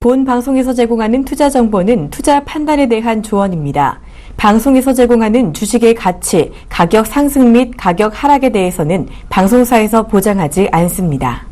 본 방송에서 제공하는 투자 정보는 투자 판단에 대한 조언입니다. 방송에서 제공하는 주식의 가치, 가격 상승 및 가격 하락에 대해서는 방송사에서 보장하지 않습니다.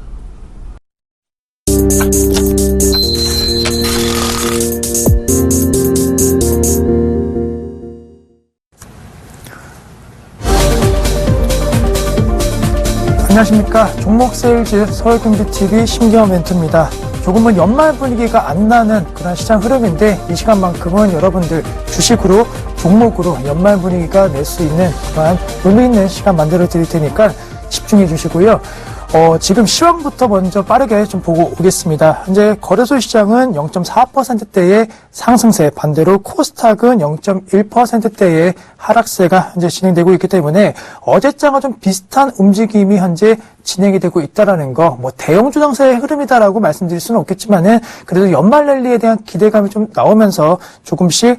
안녕하십니까. 종목세일즈 서울경제TV 신경원 멘토입니다. 조금은 연말 분위기가 안 나는 그런 시장 흐름인데 이 시간만큼은 여러분들 주식으로 종목으로 연말 분위기가 낼 수 있는 그러한 의미 있는 시간 만들어 드릴 테니까 집중해 주시고요. 지금 시황부터 먼저 빠르게 좀 보고 오겠습니다. 현재 거래소 시장은 0.4%대의 상승세, 반대로 코스닥은 0.1%대의 하락세가 현재 진행되고 있기 때문에 어제장과 좀 비슷한 움직임이 현재 진행이 되고 있다라는 거, 대형 주당세의 흐름이다라고 말씀드릴 수는 없겠지만은 그래도 연말 랠리에 대한 기대감이 좀 나오면서 조금씩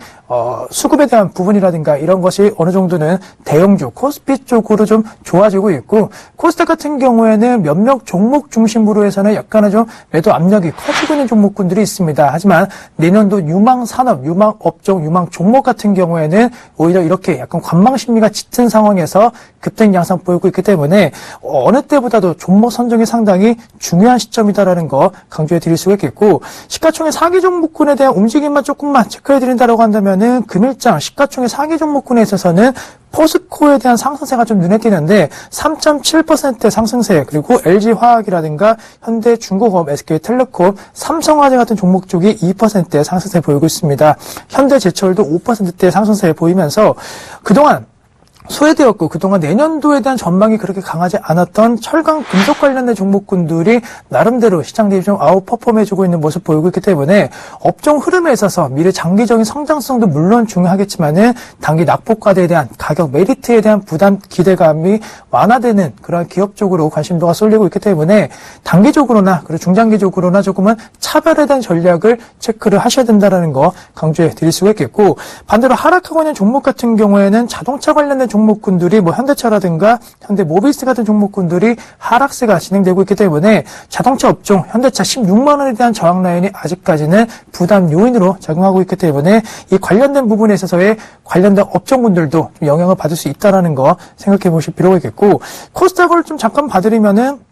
수급에 대한 부분이라든가 이런 것이 어느 정도는 대형주, 코스피 쪽으로 좀 좋아지고 있고, 코스닥 같은 경우에는 몇몇 종목 중심으로 해서는 약간은 좀 매도 압력이 커지고 있는 종목군들이 있습니다. 하지만 내년도 유망 산업, 유망 업종, 유망 종목 같은 경우에는 오히려 이렇게 약간 관망 심리가 짙은 상황에서 급등 양상 보이고 있기 때문에 어느 때보다도 종목 선정이 상당히 중요한 시점이다라는 거 강조해 드릴 수가 있겠고, 시가총액 상위 종목군에 대한 움직임만 조금만 체크해 드린다라고 한다면은 금일장 시가총액 상위 종목군에 있어서는 포스코에 대한 상승세가 좀 눈에 띄는데 3.7% 상승세, 그리고 LG화학이라든가 현대중공업, SK텔레콤, 삼성화재 같은 종목 쪽이 2%의 상승세 보이고 있습니다. 현대제철도 5%의 상승세 보이면서 그동안 소외되었고 그동안 내년도에 대한 전망이 그렇게 강하지 않았던 철강 금속 관련된 종목군들이 나름대로 시장 대비 좀 아웃퍼폼해주고 있는 모습 보이고 있기 때문에 업종 흐름에 있어서 미래 장기적인 성장성도 물론 중요하겠지만은 단기 낙폭과대에 대한 가격 메리트에 대한 부담 기대감이 완화되는 그런 기업 쪽으로 관심도가 쏠리고 있기 때문에 단기적으로나 그리고 중장기적으로나 조금은 차별에 대한 전략을 체크를 하셔야 된다는 거 강조해 드릴 수가 있겠고, 반대로 하락하고 있는 종목 같은 경우에는 자동차 관련된 종목군들이 현대차라든가 현대모비스 같은 종목군들이 하락세가 진행되고 있기 때문에 자동차 업종 현대차 16만 원에 대한 저항 라인이 아직까지는 부담 요인으로 작용하고 있기 때문에 이 관련된 부분에 있어서의 관련된 업종군들도 영향을 받을 수 있다는 거 생각해 보실 필요가 있겠고, 코스닥을 좀 잠깐 봐드리면은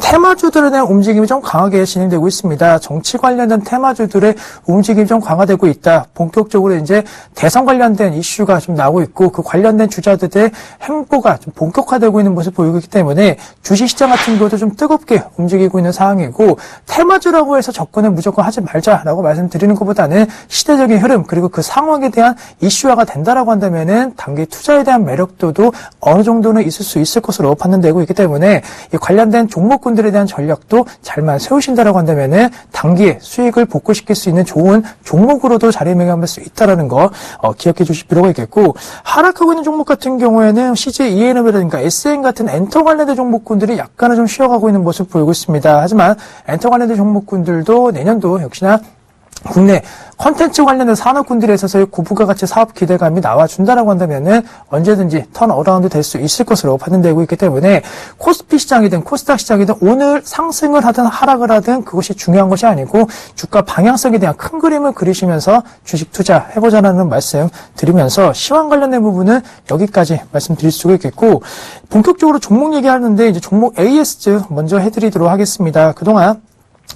테마주들에 대한 움직임이 좀 강하게 진행되고 있습니다. 정치 관련된 테마주들의 움직임이 좀 강화되고 있다. 본격적으로 이제 대선 관련된 이슈가 좀 나오고 있고 그 관련된 주자들의 행보가 좀 본격화되고 있는 모습을 보이고 있기 때문에 주식시장 같은 경우도 좀 뜨겁게 움직이고 있는 상황이고, 테마주라고 해서 접근을 무조건 하지 말자라고 말씀드리는 것보다는 시대적인 흐름 그리고 그 상황에 대한 이슈화가 된다라고 한다면은 단기 투자에 대한 매력도도 어느 정도는 있을 수 있을 것으로 판단되고 있기 때문에 이 관련된 종목군들에 대한 전략도 잘만 세우신다라고 한다면은 단기에 수익을 복구시킬 수 있는 좋은 종목으로도 자리매김할 수 있다라는 거 기억해 주실 필요가 있겠고, 하락하고 있는 종목 같은 경우에는 CJ ENM이라든가 SN 같은 엔터 관련된 종목군들이 약간은 좀 쉬어가고 있는 모습 보이고 있습니다. 하지만 엔터 관련된 종목군들도 내년도 역시나 국내 콘텐츠 관련된 산업군들에 있어서의 고부가가치 사업 기대감이 나와준다라고 한다면은 언제든지 턴어라운드 될 수 있을 것으로 판단되고 있기 때문에 코스피 시장이든 코스닥 시장이든 오늘 상승을 하든 하락을 하든 그것이 중요한 것이 아니고 주가 방향성에 대한 큰 그림을 그리시면서 주식 투자해보자라는 말씀 드리면서 시황 관련된 부분은 여기까지 말씀드릴 수가 있겠고, 본격적으로 종목 얘기하는데 이제 종목 AS 먼저 해드리도록 하겠습니다. 그동안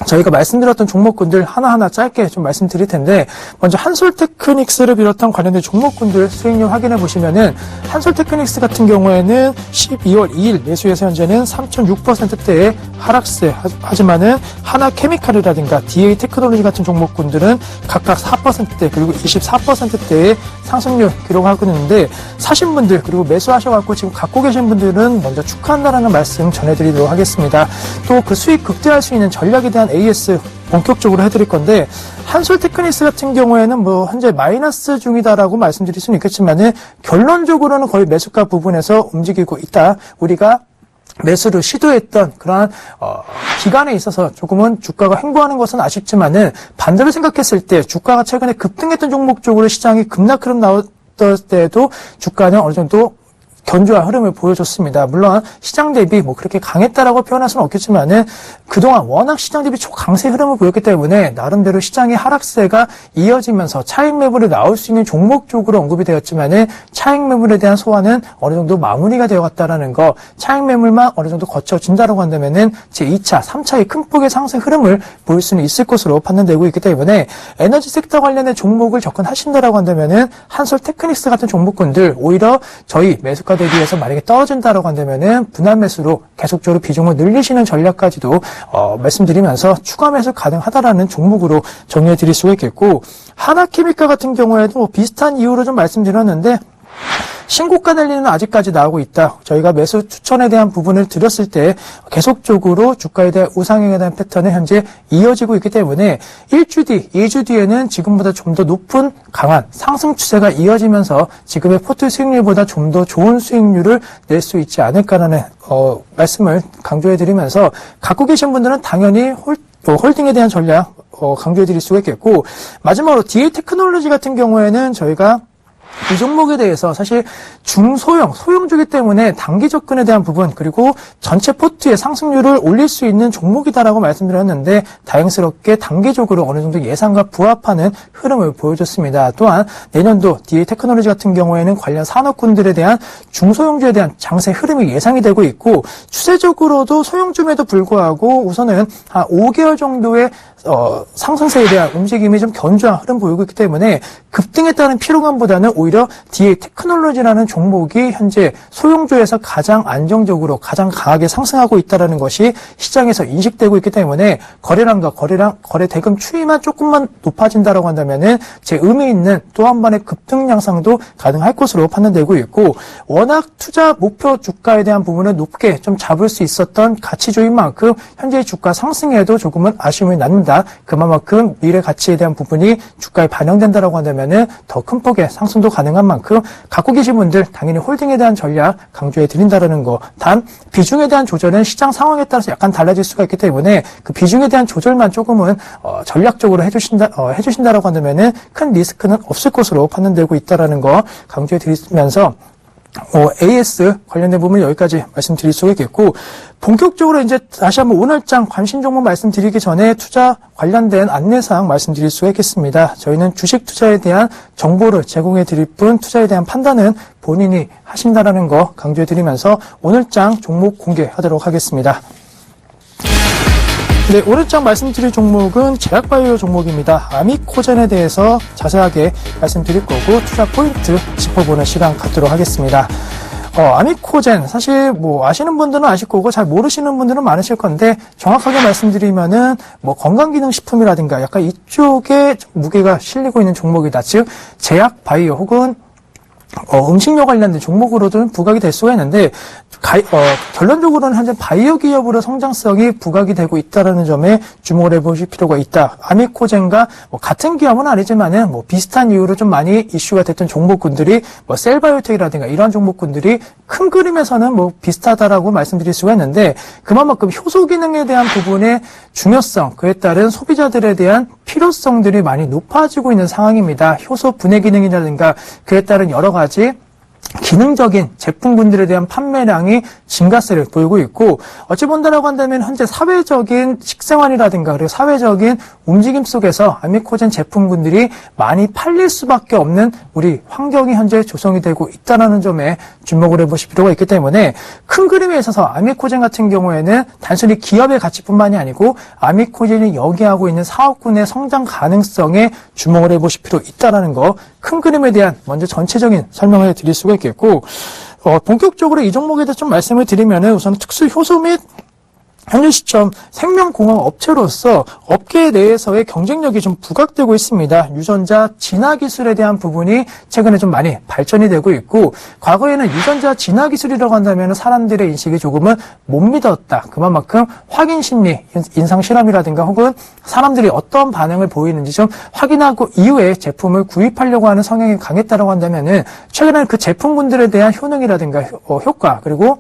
저희가 말씀드렸던 종목군들 하나하나 짧게 좀 말씀드릴 텐데, 먼저 한솔테크닉스를 비롯한 관련된 종목군들 수익률 확인해 보시면은 한솔테크닉스 같은 경우에는 12월 2일 매수에서 현재는 3.6%대의 하락세, 하지만은 하나케미칼이라든가 DA테크놀로지 같은 종목군들은 각각 4%대 그리고 24%대의 상승률 기록하고 있는데, 사신 분들 그리고 매수하셔갖고 지금 갖고 계신 분들은 먼저 축하한다라는 말씀 전해드리도록 하겠습니다. 또 그 수익 극대화할 수 있는 전략에 대한 AS 본격적으로 해드릴 건데, 한솔테크닉스 같은 경우에는 현재 마이너스 중이다라고 말씀드릴 수는 있겠지만은 결론적으로는 거의 매수가 부분에서 움직이고 있다. 우리가 매수를 시도했던 그러한 기간에 있어서 조금은 주가가 횡보하는 것은 아쉽지만은 반대로 생각했을 때 주가가 최근에 급등했던 종목 쪽으로 시장이 급락 흐름 나왔을 때도 주가는 어느 정도 견조한 흐름을 보여줬습니다. 물론 시장 대비 뭐 그렇게 강했다라고 표현할 수는 없겠지만은 그동안 워낙 시장 대비 초강세 흐름을 보였기 때문에 나름대로 시장의 하락세가 이어지면서 차익 매물이 나올 수 있는 종목 쪽으로 언급이 되었지만은 차익 매물에 대한 소화는 어느 정도 마무리가 되어갔다라는 거, 차익 매물만 어느 정도 거쳐진다라고 한다면은 제2차, 3차의 큰 폭의 상승 흐름을 보일 수는 있을 것으로 판단되고 있기 때문에 에너지 섹터 관련된 종목을 접근하신다라고 한다면은 한솔 테크닉스 같은 종목군들 오히려 저희 매수가 대비해서 만약에 떨어진다라고 한다면은 분할 매수로 계속적으로 비중을 늘리시는 전략까지도 말씀드리면서 추가 매수 가능하다라는 종목으로 정리해 드릴 수가 있겠고, 하나케미칼 같은 경우에도 비슷한 이유로 좀 말씀드렸는데 신고가 달리는 아직까지 나오고 있다. 저희가 매수 추천에 대한 부분을 드렸을 때 계속적으로 주가에 대한 우상향에 대한 패턴은 현재 이어지고 있기 때문에 1주 뒤, 2주 뒤에는 지금보다 좀 더 높은 강한 상승 추세가 이어지면서 지금의 포트 수익률보다 좀 더 좋은 수익률을 낼 수 있지 않을까라는 말씀을 강조해 드리면서 갖고 계신 분들은 당연히 홀딩에 대한 전략 강조해 드릴 수가 있겠고, 마지막으로 DA 테크놀로지 같은 경우에는 저희가 이 종목에 대해서 사실 소형주기 때문에 단기 접근에 대한 부분, 그리고 전체 포트의 상승률을 올릴 수 있는 종목이다라고 말씀드렸는데 다행스럽게 단기적으로 어느 정도 예상과 부합하는 흐름을 보여줬습니다. 또한 내년도 DA 테크놀로지 같은 경우에는 관련 산업군들에 대한 중소형주에 대한 장세 흐름이 예상이 되고 있고, 추세적으로도 소형주임에도 불구하고 우선은 한 5개월 정도의 상승세에 대한 움직임이 좀 견조한 흐름 보이고 있기 때문에 급등에 따른 피로감보다는 오히려 DA 테크놀로지라는 종목이 현재 소형주에서 가장 안정적으로 가장 강하게 상승하고 있다는 것이 시장에서 인식되고 있기 때문에 거래량과 거래 대금 추이만 조금만 높아진다라고 한다면은 제 의미 있는 또 한 번의 급등 양상도 가능할 것으로 판단되고 있고, 워낙 투자 목표 주가에 대한 부분을 높게 좀 잡을 수 있었던 가치주인 만큼 현재 주가 상승에도 조금은 아쉬움이 남는다. 그만큼 미래 가치에 대한 부분이 주가에 반영된다라고 한다면은 더 큰 폭의 상승도 가능한 만큼 갖고 계신 분들 당연히 홀딩에 대한 전략 강조해 드린다라는 거. 단 비중에 대한 조절은 시장 상황에 따라서 약간 달라질 수가 있기 때문에 그 비중에 대한 조절만 조금은 전략적으로 해주신다라고 한다면은 큰 리스크는 없을 것으로 판단되고 있다라는 거 강조해 드리면서 AS 관련된 부분 여기까지 말씀드릴 수가 있겠고, 본격적으로 이제 다시 한번 오늘장 관심 종목 말씀드리기 전에 투자 관련된 안내사항 말씀드릴 수가 있겠습니다. 저희는 주식 투자에 대한 정보를 제공해 드릴 뿐 투자에 대한 판단은 본인이 하신다라는 거 강조해 드리면서 오늘장 종목 공개하도록 하겠습니다. 네, 오늘장 말씀드릴 종목은 제약바이오 종목입니다. 아미코젠에 대해서 자세하게 말씀드릴 거고 투자 포인트 짚어보는 시간 갖도록 하겠습니다. 아미코젠 사실 아시는 분들은 아실 거고 잘 모르시는 분들은 많으실 건데, 정확하게 말씀드리면은 건강기능식품이라든가 약간 이쪽에 무게가 실리고 있는 종목이다. 즉 제약 바이오 혹은 음식료 관련된 종목으로도 부각이 될 수가 있는데, 결론적으로는 현재 바이오 기업으로 성장성이 부각이 되고 있다는 점에 주목을 해보실 필요가 있다. 아미코젠과 같은 기업은 아니지만은 비슷한 이유로 좀 많이 이슈가 됐던 종목군들이 셀바이오텍이라든가 이런 종목군들이 큰 그림에서는 비슷하다라고 말씀드릴 수가 있는데, 그만큼 효소 기능에 대한 부분의 중요성, 그에 따른 소비자들에 대한 필요성들이 많이 높아지고 있는 상황입니다. 효소 분해 기능이라든가 그에 따른 여러 가지 기능적인 제품군들에 대한 판매량이 증가세를 보이고 있고, 어찌 본다라고 한다면 현재 사회적인 식생활이라든가 그리고 사회적인 움직임 속에서 아미코젠 제품군들이 많이 팔릴 수밖에 없는 우리 환경이 현재 조성이 되고 있다는 점에 주목을 해보실 필요가 있기 때문에, 큰 그림에 있어서 아미코젠 같은 경우에는 단순히 기업의 가치뿐만이 아니고 아미코젠이 여기하고 있는 사업군의 성장 가능성에 주목을 해보실 필요 있다는 거, 큰 그림에 대한 먼저 전체적인 설명을 드릴 수가 있겠고, 본격적으로 이 종목에 대해서 좀 말씀을 드리면은 우선 특수 효소 및 현재 시점 생명공학 업체로서 업계 내에서의 경쟁력이 좀 부각되고 있습니다. 유전자 진화 기술에 대한 부분이 최근에 좀 많이 발전이 되고 있고, 과거에는 유전자 진화 기술이라고 한다면 사람들의 인식이 조금은 못 믿었다. 그만큼 확인 심리, 임상 실험이라든가 혹은 사람들이 어떤 반응을 보이는지 좀 확인하고 이후에 제품을 구입하려고 하는 성향이 강했다고 한다면은 최근에는 그 제품군들에 대한 효능이라든가 효과, 그리고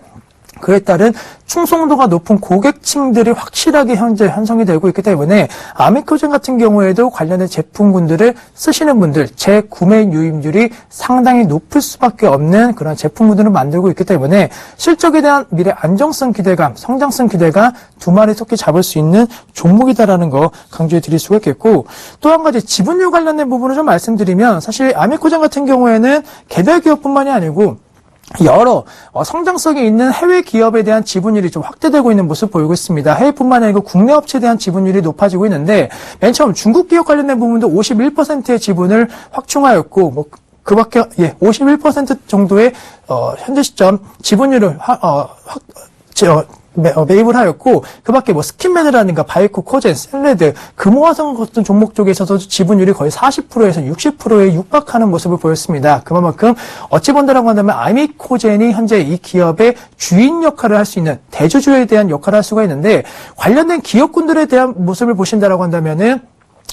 그에 따른 충성도가 높은 고객층들이 확실하게 현재 형성이 되고 있기 때문에 아미코젠 같은 경우에도 관련된 제품군들을 쓰시는 분들 재구매 유입률이 상당히 높을 수밖에 없는 그런 제품군들을 만들고 있기 때문에 실적에 대한 미래 안정성 기대감, 성장성 기대가 두 마리 토끼 잡을 수 있는 종목이다라는 거 강조해 드릴 수가 있겠고, 또 한 가지 지분율 관련된 부분을 좀 말씀드리면 사실 아미코젠 같은 경우에는 개별 기업뿐만이 아니고 여러 성장성이 있는 해외 기업에 대한 지분율이 좀 확대되고 있는 모습 보이고 있습니다. 해외뿐만 아니고 국내 업체에 대한 지분율이 높아지고 있는데 맨 처음 중국 기업 관련된 부분도 51%의 지분을 확충하였고 그 밖에 51% 정도의 현재 시점 지분율을 매입을 하였고, 그 밖에 스킨메드라든가 바이코, 코젠, 셀레드, 금호화성 같은 종목 쪽에서도 지분율이 거의 40%에서 60%에 육박하는 모습을 보였습니다. 그만큼 어찌 본다라고 한다면 아미코젠이 현재 이 기업의 주인 역할을 할 수 있는 대주주에 대한 역할을 할 수가 있는데, 관련된 기업군들에 대한 모습을 보신다라고 한다면은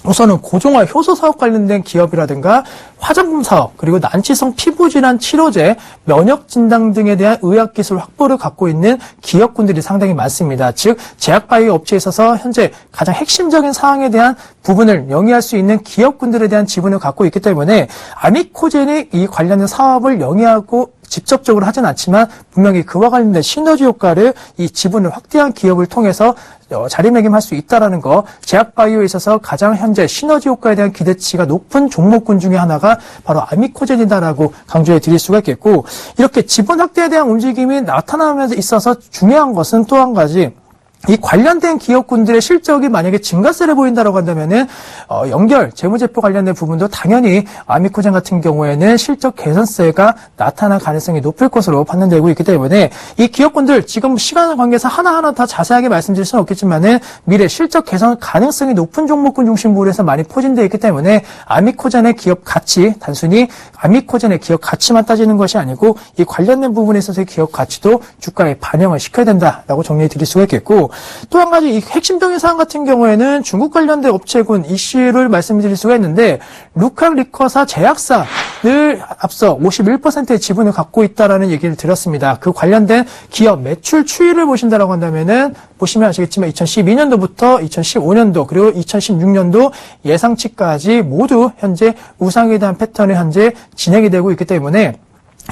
우선은 고종화 효소 사업 관련된 기업이라든가 화장품 사업, 그리고 난치성 피부질환 치료제, 면역 진단 등에 대한 의학기술 확보를 갖고 있는 기업군들이 상당히 많습니다. 즉 제약바이오 업체에 있어서 현재 가장 핵심적인 사항에 대한 부분을 영위할 수 있는 기업군들에 대한 지분을 갖고 있기 때문에 아미코젠이 이 관련된 사업을 영위하고 직접적으로 하진 않지만 분명히 그와 관련된 시너지 효과를 이 지분을 확대한 기업을 통해서 자리매김할 수 있다라는 거, 제약바이오에 있어서 가장 현재 시너지 효과에 대한 기대치가 높은 종목군 중에 하나가 바로 아미코젠이다라고 강조해 드릴 수가 있겠고, 이렇게 지분 확대에 대한 움직임이 나타나면서 있어서 중요한 것은 또 한 가지, 이 관련된 기업군들의 실적이 만약에 증가세를 보인다고 한다면은 연결 재무제표 관련된 부분도 당연히 아미코젠 같은 경우에는 실적 개선세가 나타날 가능성이 높을 것으로 판단되고 있기 때문에 이 기업군들 지금 시간 관계에서 하나하나 다 자세하게 말씀드릴 수는 없겠지만은 미래 실적 개선 가능성이 높은 종목군 중심으로 해서 많이 포진되어 있기 때문에 아미코젠의 기업 가치, 단순히 아미코젠의 기업 가치만 따지는 것이 아니고 이 관련된 부분에 있어서의 기업 가치도 주가에 반영을 시켜야 된다라고 정리해 드릴 수가 있겠고, 또 한 가지 이 핵심적인 사항 같은 경우에는 중국 관련된 업체군 이슈를 말씀드릴 수가 있는데, 루캉 리커사 제약사를 앞서 51%의 지분을 갖고 있다라는 얘기를 드렸습니다. 그 관련된 기업 매출 추이를 보신다라고 한다면은 보시면 아시겠지만 2012년도부터 2015년도 그리고 2016년도 예상치까지 모두 현재 우상에 대한 패턴이 현재 진행이 되고 있기 때문에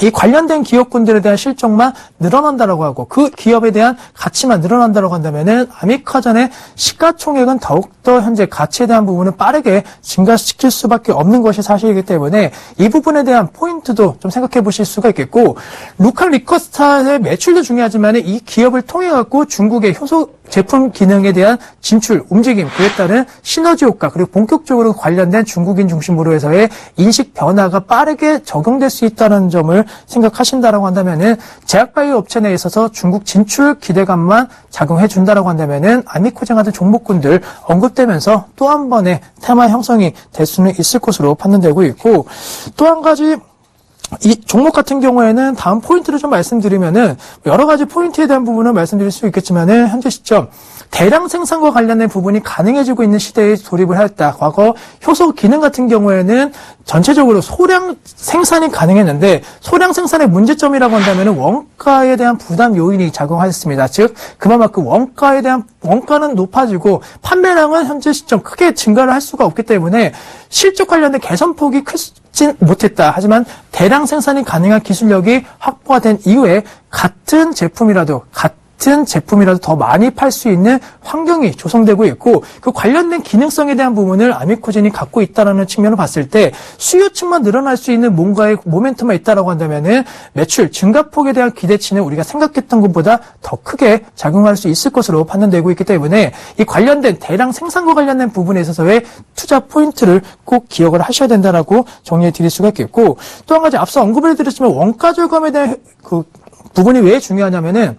이 관련된 기업군들에 대한 실적만 늘어난다라고 하고 그 기업에 대한 가치만 늘어난다라고 한다면은 아미코젠의 시가총액은 더욱더 현재 가치에 대한 부분을 빠르게 증가시킬 수밖에 없는 것이 사실이기 때문에 이 부분에 대한 포인트도 좀 생각해 보실 수가 있겠고, 루캉 리커스타의 매출도 중요하지만 이 기업을 통해 갖고 중국의 효소 제품 기능에 대한 진출, 움직임, 그에 따른 시너지 효과, 그리고 본격적으로 관련된 중국인 중심으로 해서의 인식 변화가 빠르게 적용될 수 있다는 점을 생각하신다라고 한다면은 제약바이오 업체 내에 있어서 중국 진출 기대감만 작용해 준다라고 한다면은 아미코젠 같은 종목군들 언급되면서 또 한 번의 테마 형성이 될 수는 있을 것으로 판단되고 있고, 또 한 가지 이 종목 같은 경우에는 다음 포인트를 좀 말씀드리면은 여러 가지 포인트에 대한 부분을 말씀드릴 수 있겠지만은 현재 시점 대량 생산과 관련된 부분이 가능해지고 있는 시대에 돌입을 했다. 과거 효소 기능 같은 경우에는 전체적으로 소량 생산이 가능했는데 소량 생산의 문제점이라고 한다면은 원가에 대한 부담 요인이 작용하였습니다. 즉 그만큼 원가는 높아지고 판매량은 현재 시점 크게 증가를 할 수가 없기 때문에 실적 관련된 개선폭이 크진 못했다. 하지만 대량 생산이 가능한 기술력이 확보가 된 이후에 같은 제품이라도 더 많이 팔 수 있는 환경이 조성되고 있고, 그 관련된 기능성에 대한 부분을 아미코젠이 갖고 있다는 측면을 봤을 때 수요층만 늘어날 수 있는 뭔가의 모멘텀만 있다라고 한다면은 매출 증가폭에 대한 기대치는 우리가 생각했던 것보다 더 크게 작용할 수 있을 것으로 판단되고 있기 때문에 이 관련된 대량 생산과 관련된 부분에 있어서의 투자 포인트를 꼭 기억을 하셔야 된다라고 정리해 드릴 수가 있겠고, 또 한 가지 앞서 언급을 드렸지만 원가 절감에 대한 그 부분이 왜 중요하냐면은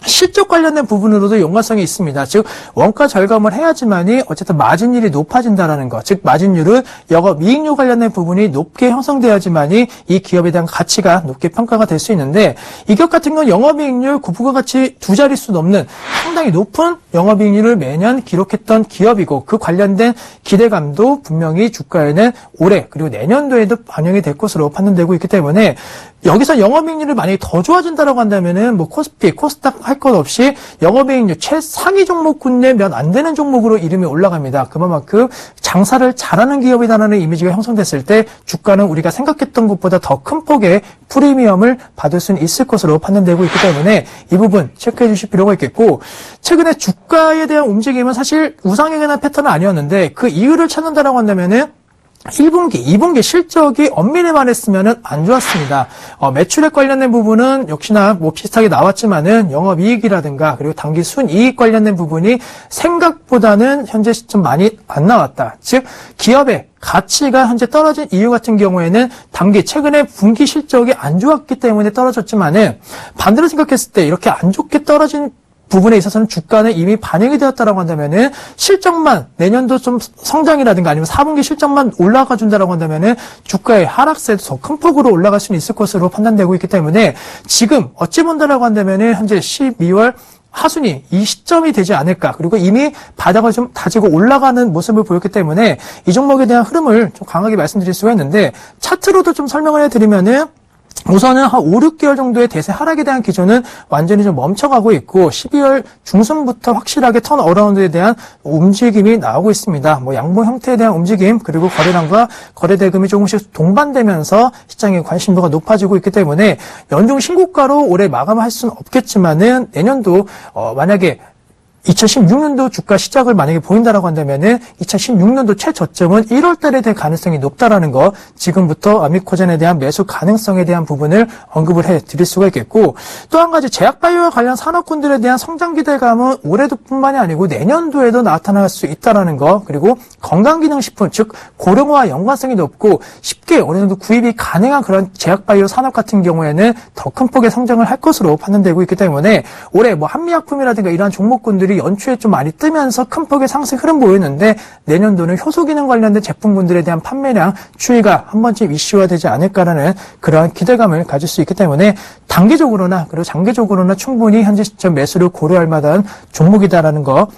실적 관련된 부분으로도 연관성이 있습니다. 즉 원가 절감을 해야지만이 어쨌든 마진율이 높아진다라는 것, 즉 마진율은 영업이익률 관련된 부분이 높게 형성돼야지만이 이 기업에 대한 가치가 높게 평가가 될 수 있는데, 이 기업 같은 경우는 영업이익률 부가가치 두 자릿수 넘는 상당히 높은 영업이익률을 매년 기록했던 기업이고, 그 관련된 기대감도 분명히 주가에는 올해 그리고 내년도에도 반영이 될 것으로 판단되고 있기 때문에, 여기서 영업이익률이 만약에 더 좋아진다라고 한다면은 뭐 코스피, 코스닥 할 것 없이 영업이익률 최상위 종목군 내 몇 안 되는 종목으로 이름이 올라갑니다. 그만큼 장사를 잘하는 기업이다라는 이미지가 형성됐을 때 주가는 우리가 생각했던 것보다 더 큰 폭의 프리미엄을 받을 수는 있을 것으로 판단되고 있기 때문에 이 부분 체크해 주실 필요가 있겠고, 최근에 주가에 대한 움직임은 사실 우상향이나 패턴은 아니었는데 그 이유를 찾는다라고 한다면은 1분기, 2분기 실적이 엄밀히 말했으면은 안 좋았습니다. 매출액 관련된 부분은 역시나 뭐 비슷하게 나왔지만은 영업이익이라든가 그리고 당기 순이익 관련된 부분이 생각보다는 현재 시점 많이 안 나왔다. 즉 기업의 가치가 현재 떨어진 이유 같은 경우에는 당기 최근에 분기 실적이 안 좋았기 때문에 떨어졌지만은, 반대로 생각했을 때 이렇게 안 좋게 떨어진 부분에 있어서는 주가는 이미 반영이 되었다라고 한다면은, 실적만 내년도 좀 성장이라든가 아니면 4분기 실적만 올라가 준다라고 한다면은 주가의 하락세도 더 큰 폭으로 올라갈 수는 있을 것으로 판단되고 있기 때문에, 지금 어찌 본다라고 한다면은 현재 12월 하순이 이 시점이 되지 않을까. 그리고 이미 바닥을 좀 다지고 올라가는 모습을 보였기 때문에 이 종목에 대한 흐름을 좀 강하게 말씀드릴 수가 있는데, 차트로도 좀 설명을 해드리면은, 우선은 한 5, 6개월 정도의 대세 하락에 대한 기조는 완전히 좀 멈춰가고 있고, 12월 중순부터 확실하게 턴어라운드에 대한 움직임이 나오고 있습니다. 뭐 양봉 형태에 대한 움직임, 그리고 거래량과 거래 대금이 조금씩 동반되면서 시장의 관심도가 높아지고 있기 때문에 연중 신고가로 올해 마감할 수는 없겠지만은, 내년도 만약에 2016년도 주가 시작을 만약에 보인다라고 한다면은 2016년도 최저점은 1월 달에 될 가능성이 높다라는 거, 지금부터 아미코젠에 대한 매수 가능성에 대한 부분을 언급을 해 드릴 수가 있겠고, 또 한 가지 제약바이오와 관련 산업군들에 대한 성장 기대감은 올해도 뿐만이 아니고 내년도에도 나타날 수 있다라는 거, 그리고 건강기능식품, 즉 고령화와 연관성이 높고 쉽게 어느 정도 구입이 가능한 그런 제약바이오 산업 같은 경우에는 더 큰 폭의 성장을 할 것으로 판단되고 있기 때문에, 올해 뭐 한미약품이라든가 이러한 종목군들이 연초에 좀 많이 뜨면서 큰 폭의 상승 흐름 보이는데, 내년도는 효소기능 관련된 제품군들에 대한 판매량 추이가 한 번쯤 이슈화되지 않을까라는 그러한 기대감을 가질 수 있기 때문에, 단기적으로나 그리고 장기적으로나 충분히 현재 시점 매수를 고려할 만한 종목이다라는 거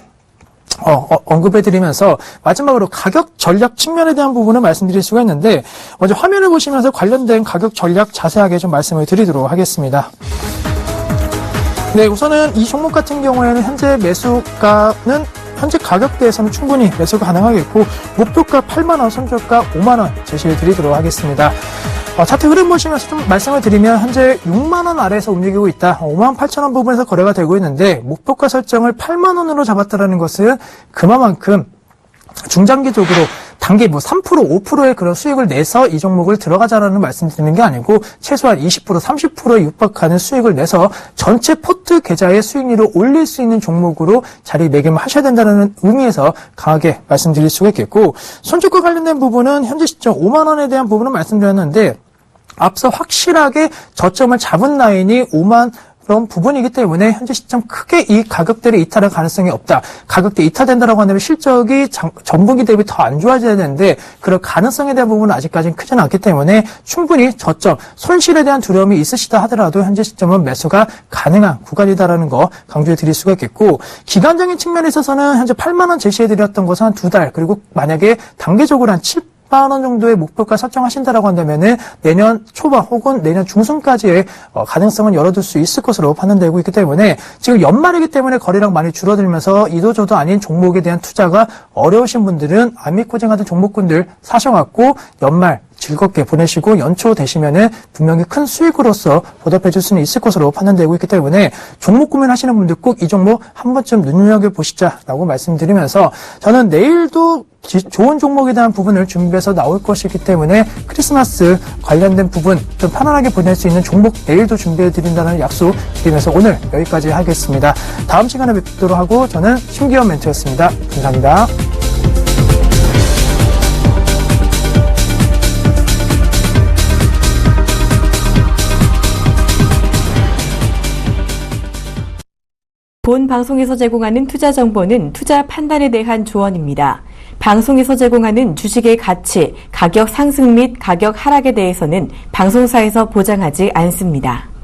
언급해드리면서, 마지막으로 가격 전략 측면에 대한 부분을 말씀드릴 수가 있는데, 먼저 화면을 보시면서 관련된 가격 전략 자세하게 좀 말씀을 드리도록 하겠습니다. 네, 우선은 이 종목 같은 경우에는 현재 매수가는 현재 가격대에서는 충분히 매수가 가능하겠고, 목표가 8만원, 손절가 5만원 제시해 드리도록 하겠습니다. 차트 흐름 보시면서 좀 말씀을 드리면, 현재 6만원 아래에서 움직이고 있다. 5만 8천원 부분에서 거래가 되고 있는데, 목표가 설정을 8만원으로 잡았다는 것은 그만큼 중장기적으로 단기 뭐 3%, 5%의 그런 수익을 내서 이 종목을 들어가자라는 말씀 드리는 게 아니고, 최소한 20%, 30%에 육박하는 수익을 내서 전체 포트 계좌의 수익률을 올릴 수 있는 종목으로 자리매김을 하셔야 된다는 의미에서 강하게 말씀드릴 수가 있겠고, 손절가 관련된 부분은 현재 시점 5만 원에 대한 부분은 말씀드렸는데, 앞서 확실하게 저점을 잡은 라인이 5만 그런 부분이기 때문에 현재 시점 크게 이 가격대를 이탈할 가능성이 없다. 가격대 이탈된다라고 한다면 실적이 전분기 대비 더 안 좋아져야 되는데, 그럴 가능성에 대한 부분은 아직까지는 크지는 않기 때문에 충분히 저점, 손실에 대한 두려움이 있으시다 하더라도 현재 시점은 매수가 가능한 구간이다라는 거 강조해 드릴 수가 있겠고, 기간적인 측면에 있어서는 현재 8만 원 제시해 드렸던 것은 한 2달, 그리고 만약에 단계적으로 한 7만원 정도의 목표가 설정하신다라고 한다면은 내년 초반 혹은 내년 중순까지의 가능성은 열어둘 수 있을 것으로 판단되고 있기 때문에, 지금 연말이기 때문에 거래량 많이 줄어들면서 이도저도 아닌 종목에 대한 투자가 어려우신 분들은 아미코젠 같은 종목군들 사셔갖고 연말 즐겁게 보내시고 연초 되시면은 분명히 큰 수익으로서 보답해 줄 수는 있을 것으로 판단되고 있기 때문에, 종목 고민하시는 분들 꼭 이 종목 한 번쯤 눈여겨보시자라고 말씀드리면서, 저는 내일도 좋은 종목에 대한 부분을 준비해서 나올 것이기 때문에 크리스마스 관련된 부분 좀 편안하게 보낼 수 있는 종목 내일도 준비해 드린다는 약속 드리면서 오늘 여기까지 하겠습니다. 다음 시간에 뵙도록 하고, 저는 심기현 멘토였습니다. 감사합니다. 본 방송에서 제공하는 투자 정보는 투자 판단에 대한 조언입니다. 방송에서 제공하는 주식의 가치, 가격 상승 및 가격 하락에 대해서는 방송사에서 보장하지 않습니다.